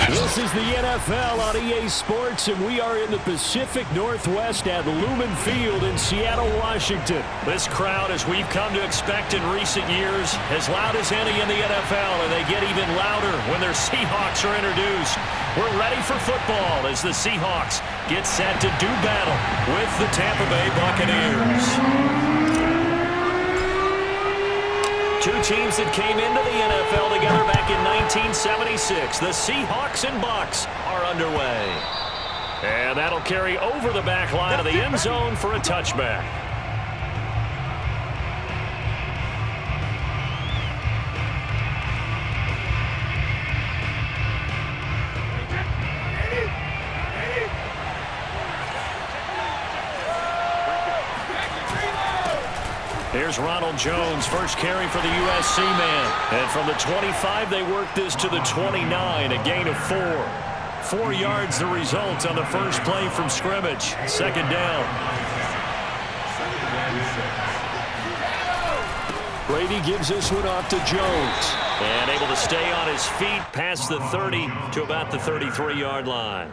This is the NFL on EA Sports, and we are in the Pacific Northwest at Lumen Field in Seattle, Washington. This crowd, as we've come to expect in recent years, as loud as any in the NFL, and they get even louder when their Seahawks are introduced. We're ready for football as the Seahawks get set to do battle with the Tampa Bay Buccaneers. Two teams that came into the NFL together back in 1976. The Seahawks and Bucs are underway. And that'll carry over the back line of the end zone for a touchback. Here's Ronald Jones, first carry for the USC man. And from the 25, they work this to the 29, a gain of 4. 4 yards the result on the first play from scrimmage. Second down. Brady gives this one off to Jones. And able to stay on his feet past the 30 to about the 33-yard line.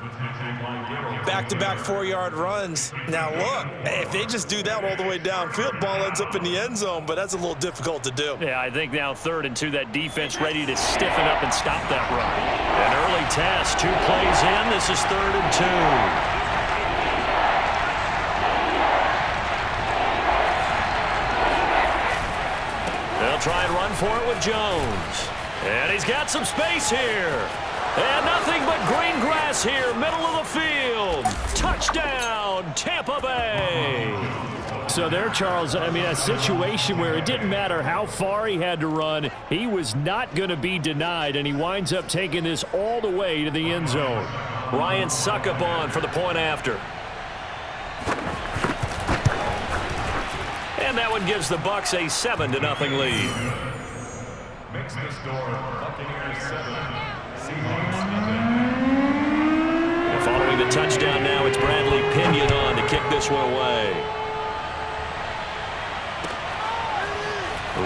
Back-to-back 4-yard runs. Now look, if they just do that all the way downfield, ball ends up in the end zone, but that's a little difficult to do. Yeah, I think now 3rd and 2, that defense ready to stiffen up and stop that run. An early test, 2 plays in. This is 3rd and 2. They'll try and run for it with Jones. And he's got some space here. And nothing but green grass here, middle of the field. Touchdown, Tampa Bay. So there, Charles, I mean, a situation where it didn't matter how far he had to run, he was not going to be denied, and he winds up taking this all the way to the end zone. Ryan Suckup on for the point after. And that one gives the Bucs a 7-0 lead. Makes the score Buccaneers 7. Following the touchdown now, it's Bradley Pinion on to kick this one away.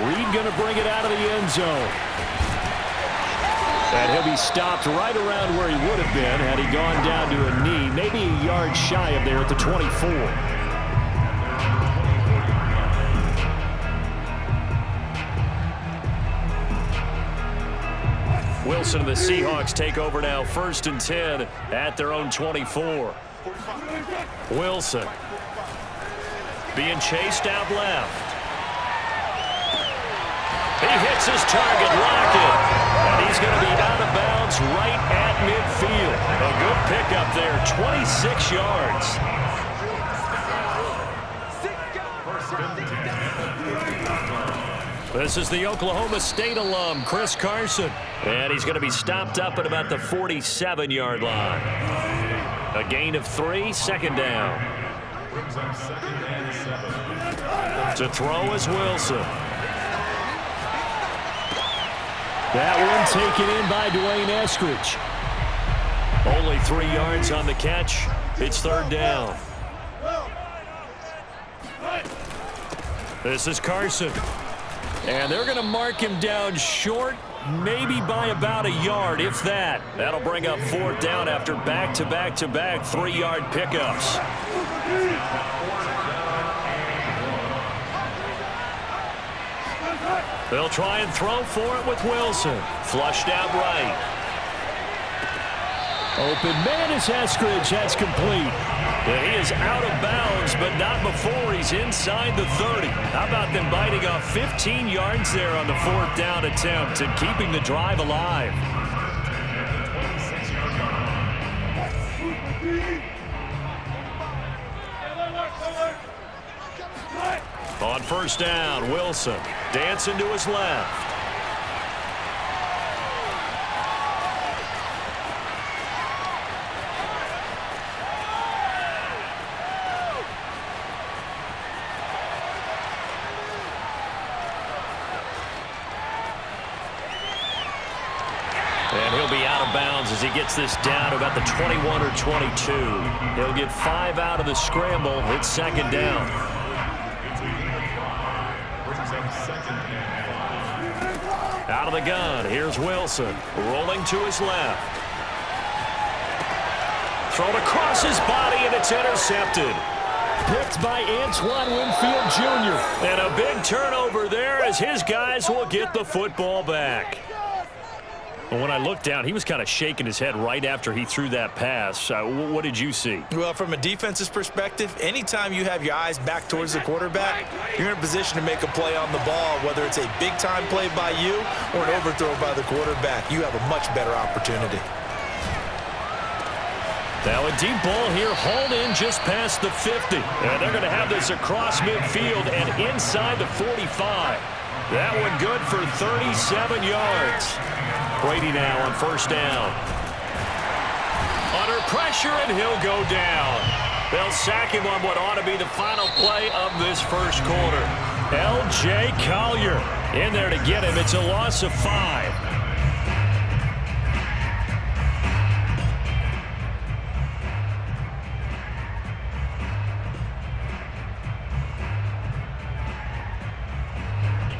Reed going to bring it out of the end zone. And he'll be stopped right around where he would have been had he gone down to a knee, maybe a yard shy of there at the 24. Wilson and the Seahawks take over now, 1st and 10 at their own 24. Wilson being chased out left. He hits his target, Lockett, and he's going to be out of bounds right at midfield. A good pickup there, 26 yards. This is the Oklahoma State alum, Chris Carson. And he's going to be stopped up at about the 47-yard line. A gain of 3, second down. To throw is Wilson. That one taken in by Dwayne Eskridge. Only 3 yards on the catch. It's 3rd down. This is Carson. And they're going to mark him down short, maybe by about a yard, if that. That'll bring up 4th down after back-to-back-to-back 3-yard pickups. They'll try and throw for it with Wilson. Flushed out right. Open man is Eskridge. That's complete. Yeah, he is out of bounds, but not before he's inside the 30. How about them biting off 15 yards there on the 4th down attempt and keeping the drive alive? On 1st down, Wilson dancing to his left. And he'll be out of bounds as he gets this down to about the 21 or 22. He'll get 5 out of the scramble. It's 2nd down. Out of the gun, here's Wilson, rolling to his left. thrown across his body, and it's intercepted. Picked by Antoine Winfield Jr. And a big turnover there as his guys will get the football back. Well, when I looked down, he was kind of shaking his head right after he threw that pass. What did you see? Well, from a defense's perspective, anytime you have your eyes back towards the quarterback, you're in a position to make a play on the ball, whether it's a big-time play by you or an overthrow by the quarterback. You have a much better opportunity. Now a deep ball here, hauled in just past the 50. And they're going to have this across midfield and inside the 45. That one good for 37 yards. Brady now on first down. Under pressure, and he'll go down. They'll sack him on what ought to be the final play of this first quarter. L.J. Collier in there to get him. It's a loss of 5.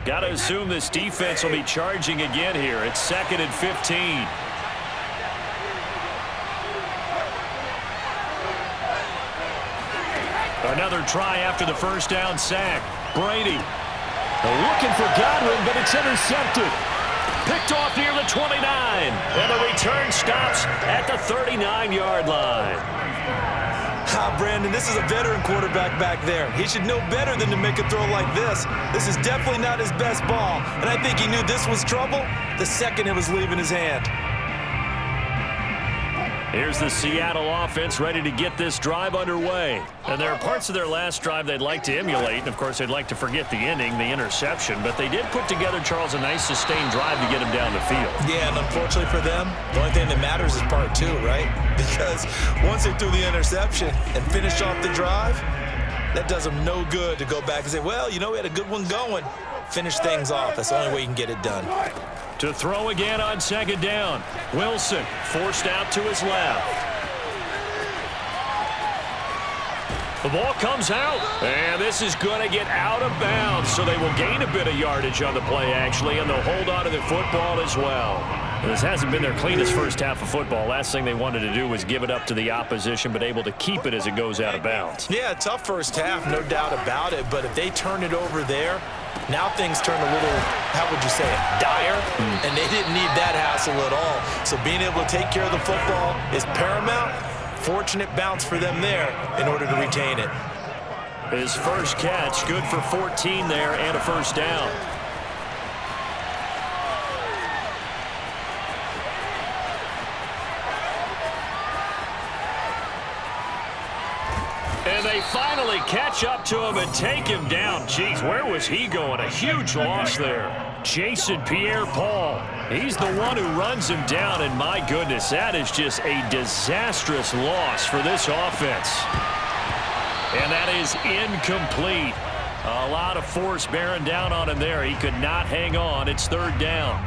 Got to assume this defense will be charging again here. It's 2nd and 15. Another try after the first down sack. Brady Looking for Godwin, but it's intercepted. picked off near the 29. And the return stops at the 39-yard line. Brandon, this is a veteran quarterback back there. He should know better than to make a throw like this. This is definitely not his best ball, and I think he knew this was trouble the second it was leaving his hand. Here's the Seattle offense ready to get this drive underway. And there are parts of their last drive they'd like to emulate, and of course they'd like to forget the ending, the interception, but they did put together, Charles, a nice sustained drive to get him down the field. Yeah, and unfortunately for them, the only thing that matters is part two, right? Because once they threw the interception and finished off the drive, that does them no good to go back and say, well, you know, we had a good one going. Finish things off. That's the only way you can get it done. To throw again on second down. Wilson forced out to his left. The ball comes out, and this is going to get out of bounds, so they will gain a bit of yardage on the play, actually, and they'll hold on to the football as well. This hasn't been their cleanest first half of football. Last thing they wanted to do was give it up to the opposition, but able to keep it as it goes out of bounds. Yeah, tough first half, no doubt about it, but if they turn it over there, now things turn a little, how would you say it, dire, and they didn't need that hassle at all. So being able to take care of the football is paramount. Fortunate bounce for them there in order to retain it. His first catch, good for 14 there and a first down. And they finally catch up to him and take him down. Jeez, where was he going? A huge loss there. Jason Pierre-Paul. He's the one who runs him down, and my goodness, that is just a disastrous loss for this offense. And that is incomplete. A lot of force bearing down on him there. He could not hang on. It's third down.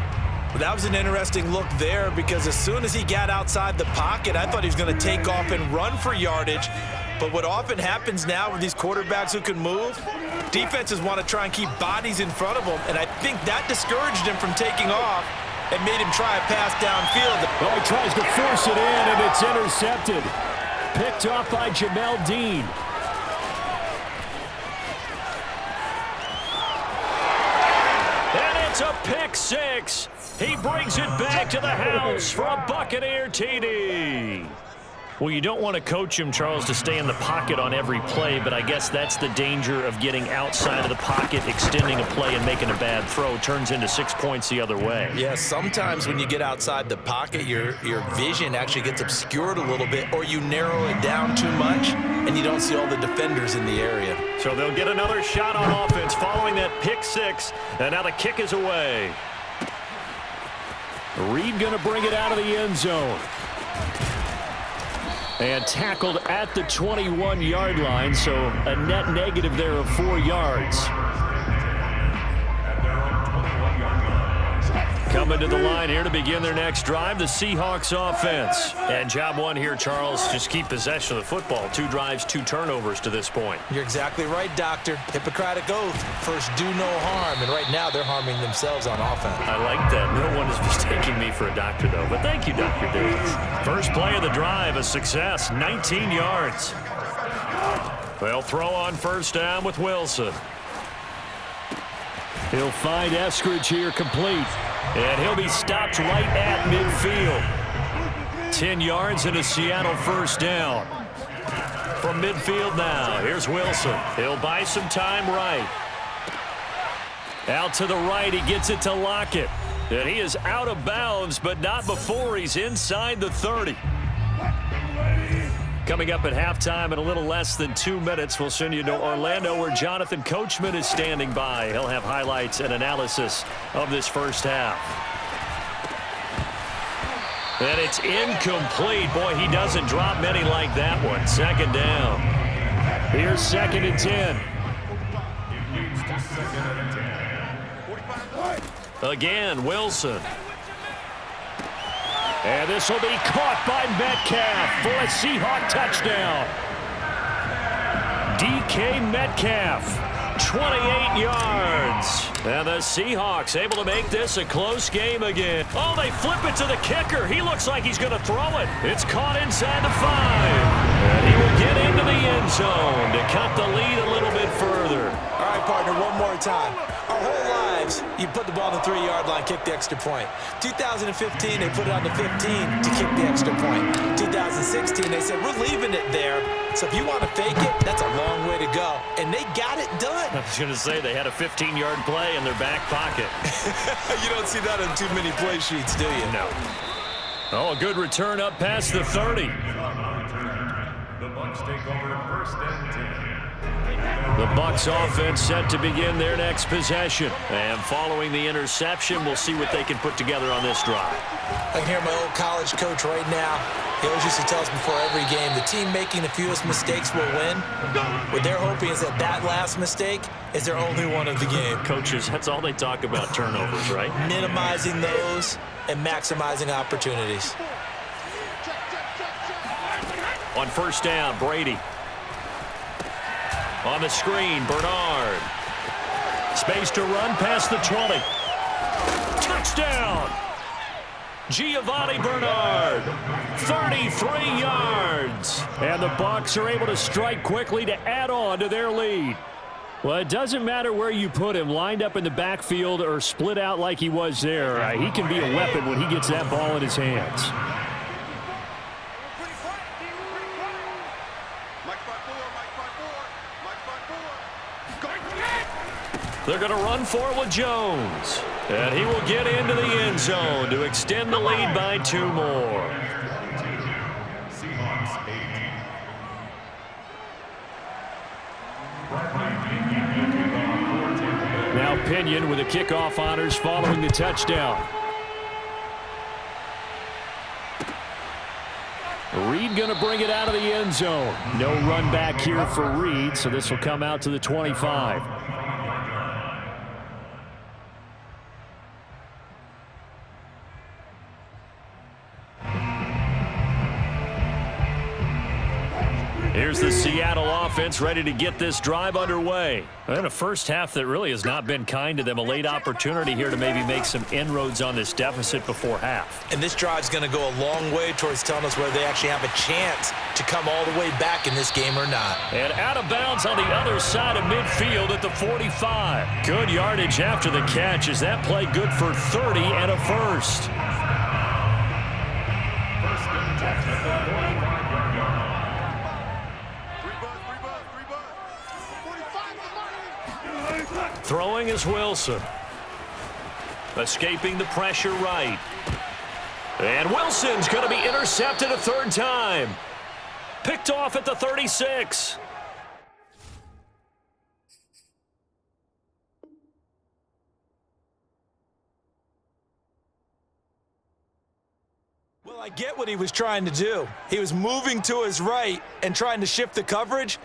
That was an interesting look there because as soon as he got outside the pocket, I thought he was going to take off and run for yardage. But what often happens now with these quarterbacks who can move, defenses want to try and keep bodies in front of them, and I think that discouraged him from taking off and made him try a pass downfield. Well, he tries to force it in, and it's intercepted. Picked off by Jamel Dean. And it's a pick six. He brings it back to the house for a Buccaneer TD. Well, you don't want to coach him, Charles, to stay in the pocket on every play, but I guess that's the danger of getting outside of the pocket, extending a play, and making a bad throw. Turns into 6 points the other way. Yeah, sometimes when you get outside the pocket, your vision actually gets obscured a little bit, or you narrow it down too much, and you don't see all the defenders in the area. So they'll get another shot on offense following that pick six, and now the kick is away. Reed going to bring it out of the end zone. And tackled at the 21-yard line, so a net negative there of 4 yards. Coming to the line here to begin their next drive, the Seahawks offense. And job one here, Charles, just keep possession of the football. 2 drives, 2 turnovers to this point. You're exactly right, Doctor. Hippocratic oath. First, do no harm. And right now, they're harming themselves on offense. I like that. No one is mistaking me for a doctor, though. But thank you, Dr. Davis. First play of the drive, a success, 19 yards. They'll throw on first down with Wilson. He'll find Eskridge here complete. And he'll be stopped right at midfield. 10 yards and a Seattle first down. From midfield now, here's Wilson. He'll buy some time right. Out to the right, he gets it to Lockett. And he is out of bounds, but not before he's inside the 30. Coming up at halftime in a little less than 2 minutes, we'll send you to Orlando where Jonathan Coachman is standing by. He'll have highlights and analysis of this first half. And it's incomplete. Boy, he doesn't drop many like that one. Second down. Here's 2nd and 10. Again, Wilson. And this will be caught by Metcalf for a Seahawk touchdown. DK Metcalf, 28 yards. And the Seahawks able to make this a close game again. Oh, they flip it to the kicker. He looks like he's going to throw it. It's caught inside the 5. And he will get into the end zone to cut the lead a little bit further. All right, partner, one more time. Our whole lives, you put the ball on the 3-yard line, kick the extra point. 2015, they put it on the 15 to kick the extra point. 2016, they said, we're leaving it there. So if you want to fake it, that's a long way to go. And they got it done. I was going to say, they had a 15-yard play in their back pocket. You don't see that on too many play sheets, do you? No. Oh, a good return up past the 30. The Bucs take over first and 10. The Bucs offense set to begin their next possession. And following the interception, we'll see what they can put together on this drive. I can hear my old college coach right now. He always used to tell us before every game, the team making the fewest mistakes will win. What they're hoping is that that last mistake is their only one of the game. Coaches, that's all they talk about, turnovers, right? Minimizing those and maximizing opportunities. On first down, Brady. On the screen, Bernard. Space to run past the 20. Touchdown! Giovanni Bernard, 33 yards. And the Bucs are able to strike quickly to add on to their lead. Well, it doesn't matter where you put him, lined up in the backfield or split out like he was there. He can be a weapon when he gets that ball in his hands. They're going to run for it with Jones. And he will get into the end zone to extend the lead by 2 more. Seahawks 8. Now Pinion with the kickoff honors following the touchdown. Reed going to bring it out of the end zone. No run back here for Reed, so this will come out to the 25. Here's the Seattle offense ready to get this drive underway. And a first half that really has not been kind to them. A late opportunity here to maybe make some inroads on this deficit before half. And this drive's going to go a long way towards telling us whether they actually have a chance to come all the way back in this game or not. And out of bounds on the other side of midfield at the 45. Good yardage after the catch. Is that play good for 30 and a first? Throwing is Wilson. Escaping the pressure right. And Wilson's going to be intercepted a 3rd time. Picked off at the 36. Well, I get what he was trying to do. He was moving to his right and trying to shift the coverage,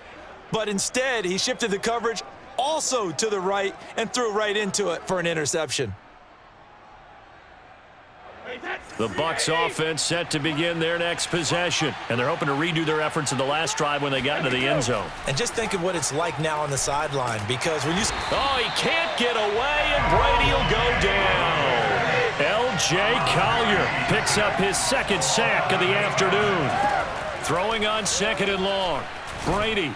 but instead he shifted the coverage also to the right and threw right into it for an interception. The Bucs offense set to begin their next possession. And they're hoping to redo their efforts in the last drive when they got into the end zone. And just think of what it's like now on the sideline, because when you... Oh, he can't get away, and Brady will go down. L.J. Collier picks up his second sack of the afternoon. Throwing on 2nd and long. Brady.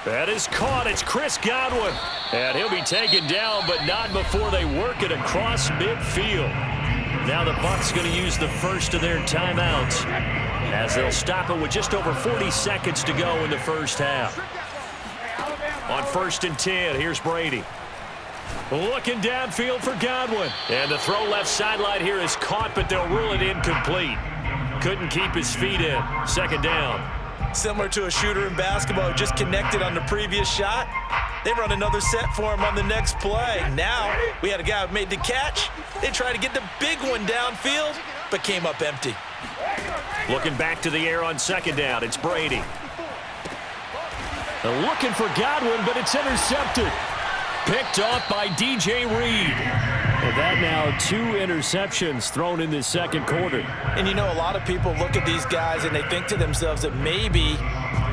That is caught. It's Chris Godwin. And he'll be taken down, but not before they work it across midfield. Now the Bucs going to use the first of their timeouts as they'll stop it with just over 40 seconds to go in the first half. On 1st and 10, here's Brady. Looking downfield for Godwin. And the throw left sideline here is caught, but they'll rule it incomplete. Couldn't keep his feet in. 2nd down. Similar to a shooter in basketball who just connected on the previous shot. They run another set for him on the next play. Now, we had a guy who made the catch. They tried to get the big one downfield, but came up empty. Looking back to the air on 2nd down, it's Brady. They're looking for Godwin, but it's intercepted. Picked off by DJ Reed. And that now 2 interceptions thrown in this 2nd quarter. And you know, a lot of people look at these guys and they think to themselves that maybe,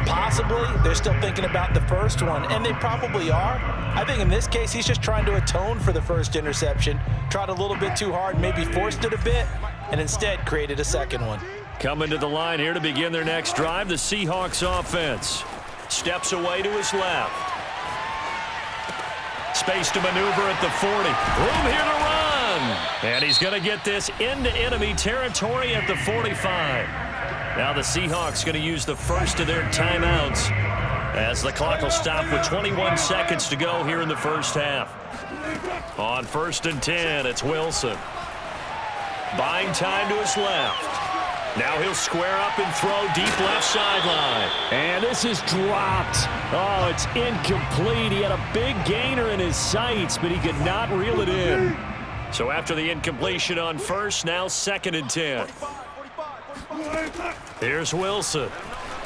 possibly, they're still thinking about the first one, and they probably are. I think in this case, he's just trying to atone for the first interception, tried a little bit too hard, maybe forced it a bit, and instead created a 2nd one. Coming to the line here to begin their next drive, the Seahawks offense. Steps away to his left. Space to maneuver at the 40. Room here to run. And he's going to get this into enemy territory at the 45. Now the Seahawks going to use the first of their timeouts as the clock will stop with 21 seconds to go here in the first half. On 1st and 10, it's Wilson. Buying time to his left. Now he'll square up and throw deep left sideline. And this is dropped. Oh, it's incomplete. He had a big gainer in his sights, but he could not reel it in. So after the incompletion on 1st, now 2nd and 10. Here's Wilson.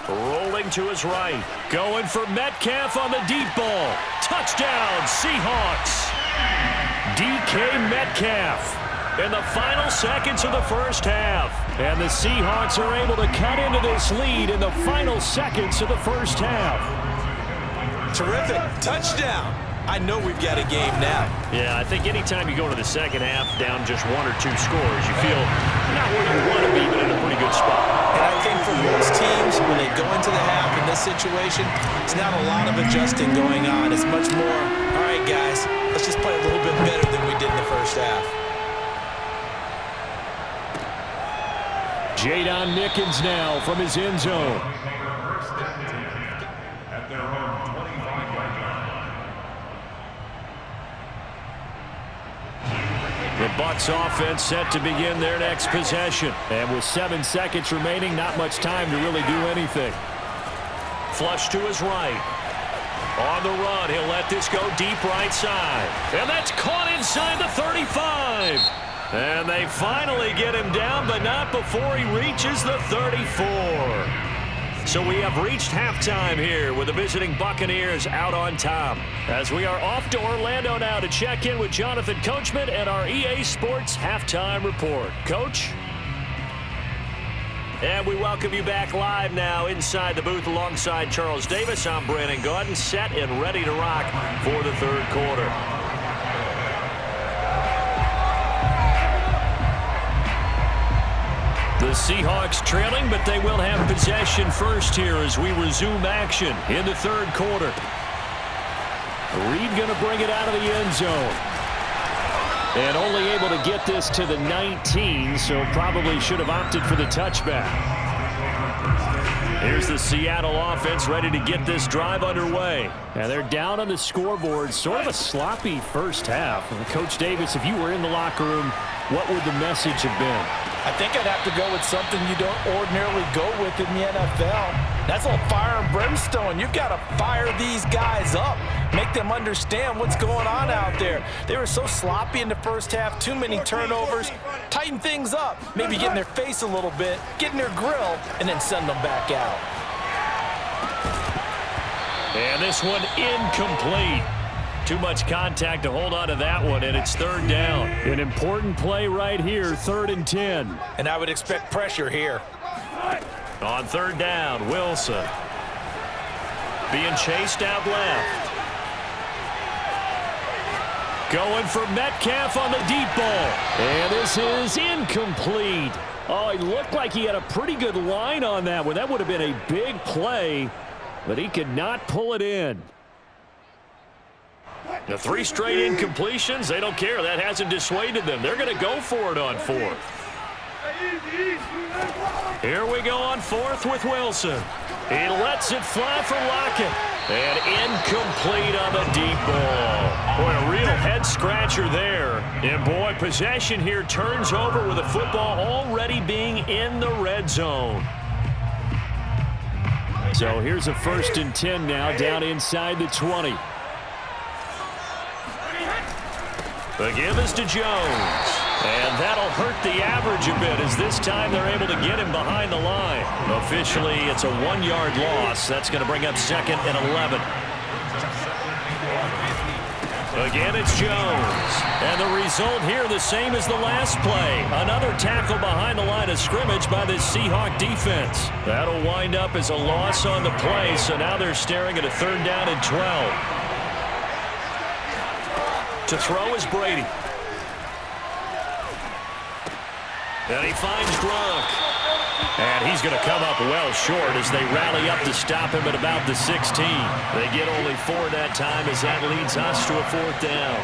Rolling to his right. Going for Metcalf on the deep ball. Touchdown, Seahawks. DK Metcalf. In the final seconds of the first half. And the Seahawks are able to cut into this lead in the final seconds of the first half. Terrific. Touchdown. I know we've got a game now. Yeah, I think anytime you go to the second half down just 1 or 2 scores, you feel not where you want to be, but in a pretty good spot. And I think for most teams, when they go into the half in this situation, it's not a lot of adjusting going on. It's much more, all right, guys, let's just play a little bit better than we did in the first half. Jadon Mickens now from his end zone. At their own 25-yard line. The Bucs offense set to begin their next possession. And with 7 seconds remaining, not much time to really do anything. Flush to his right. On the run, he'll let this go deep right side. And that's caught inside the 35. And they finally get him down, but not before he reaches the 34. So we have reached halftime here with the visiting Buccaneers out on top. As we are off to Orlando now to check in with Jonathan Coachman and our EA Sports Halftime Report. Coach? And we welcome you back live now inside the booth alongside Charles Davis. I'm Brandon Gaudin, set and ready to rock for the 3rd quarter. The Seahawks trailing, but they will have possession first here as we resume action in the 3rd quarter. Reed going to bring it out of the end zone. And only able to get this to the 19, so probably should have opted for the touchback. Here's the Seattle offense ready to get this drive underway. And they're down on the scoreboard. Sort of a sloppy first half. And Coach Davis, if you were in the locker room, what would the message have been? I think I'd have to go with something you don't ordinarily go with in the NFL. That's all fire and brimstone. You've got to fire these guys up. Make them understand what's going on out there. They were so sloppy in the first half, too many turnovers. Tighten things up. Maybe get in their face a little bit, get in their grill, and then send them back out. And this one incomplete. Too much contact to hold on to that one, and it's third down. An important play right here, 3rd and 10. And I would expect pressure here. On third down, Wilson. Being chased out left. Going for Metcalf on the deep ball. And this is incomplete. Oh, it looked like he had a pretty good line on that one. That would have been a big play, but he could not pull it in. The 3 straight incompletions, they don't care. That hasn't dissuaded them. They're going to go for it on 4th. Here we go on 4th with Wilson. He lets it fly for Lockett. And incomplete on the deep ball. Boy, a real head-scratcher there. And, boy, possession here turns over with the football already being in the red zone. So here's a 1st and 10 now, down inside the 20. The give is to Jones. And that'll hurt the average a bit as this time they're able to get him behind the line. Officially, it's a 1-yard loss. That's going to bring up 2nd and 11. Again, it's Jones. And the result here the same as the last play. Another tackle behind the line of scrimmage by the Seahawk defense. That'll wind up as a loss on the play, so now they're staring at a 3rd down and 12. To throw is Brady. And he finds Gronk. And he's going to come up well short as they rally up to stop him at about the 16. They get only 4 that time as that leads us to a 4th down.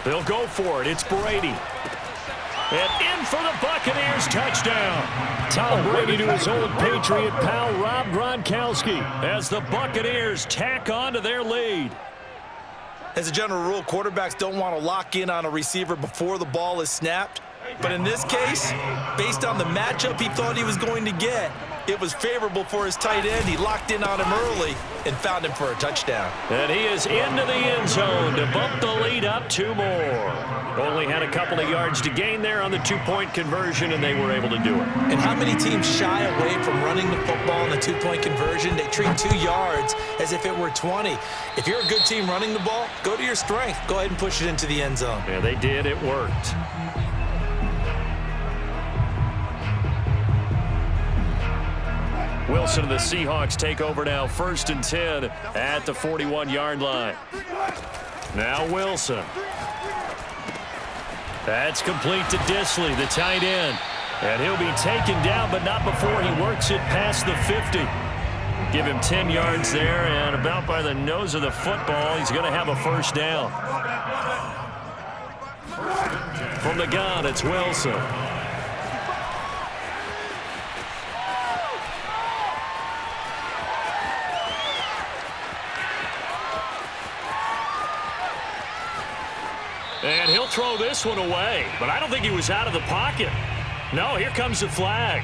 They'll go for it. It's Brady. And in for the Buccaneers, touchdown. Tom Brady to his old Patriot pal, Rob Gronkowski. As the Buccaneers tack on to their lead. As a general rule, quarterbacks don't want to lock in on a receiver before the ball is snapped. But in this case, based on the matchup he thought he was going to get, it was favorable for his tight end. He locked in on him early and found him for a touchdown. And he is into the end zone to bump the lead up 2 more. Only had a couple of yards to gain there on the 2-point conversion, and they were able to do it. And how many teams shy away from running the football in the 2-point conversion? They treat 2 yards as if it were 20. If you're a good team running the ball, go to your strength. Go ahead and push it into the end zone. Yeah, they did. It worked. Wilson and the Seahawks take over now, 1st and 10 at the 41-yard line. Now Wilson. That's complete to Disley, the tight end. And he'll be taken down, but not before he works it past the 50. Give him 10 yards there, and about by the nose of the football, he's going to have a 1st down. From the gun, it's Wilson. And he'll throw this one away, but I don't think he was out of the pocket. No, here comes the flag.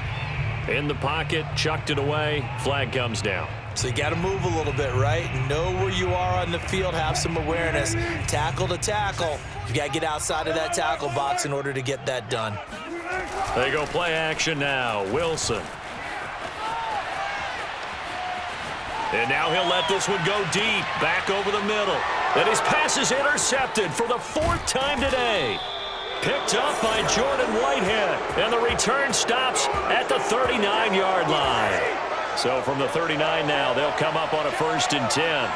In the pocket, chucked it away, flag comes down. So you got to move a little bit, right? Know where you are on the field, have some awareness. Tackle to tackle. You got to get outside of that tackle box in order to get that done. They go play action now. Wilson. And now he'll let this one go deep, back over the middle. And his pass is intercepted for the 4th time today. Picked up by Jordan Whitehead. And the return stops at the 39-yard line. So from the 39 now, they'll come up on a 1st and 10.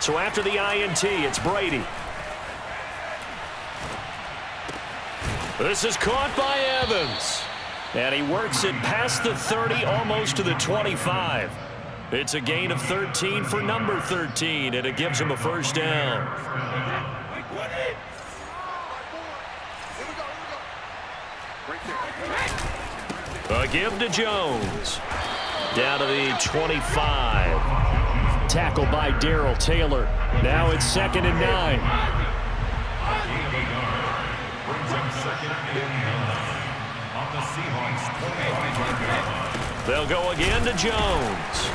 So after the INT, it's Brady. This is caught by Evans. And he works it past the 30, almost to the 25. It's a gain of 13 for number 13, and it gives him a 1st down. A give to Jones. Down to the 25. Tackled by Darrell Taylor. Now it's 2nd and 9. They'll go again to Jones.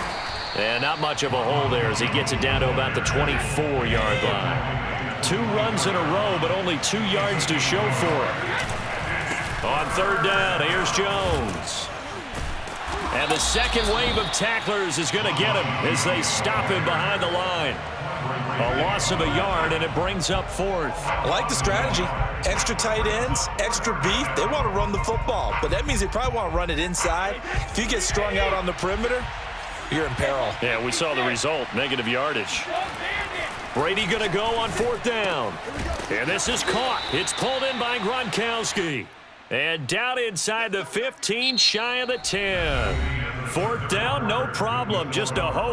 And not much of a hole there as he gets it down to about the 24-yard line. 2 runs in a row, but only 2 yards to show for it. On third down, here's Jones. And the second wave of tacklers is going to get him as they stop him behind the line. A loss of a yard, and it brings up 4th. I like the strategy. Extra tight ends, extra beef. They want to run the football, but that means they probably want to run it inside. If you get strung out on the perimeter, you're in peril. Yeah, we saw the result, negative yardage. Brady going to go on 4th down. And this is caught. It's pulled in by Gronkowski. And down inside the 15, shy of the 10. 4th down, no problem. Just a ho-hum.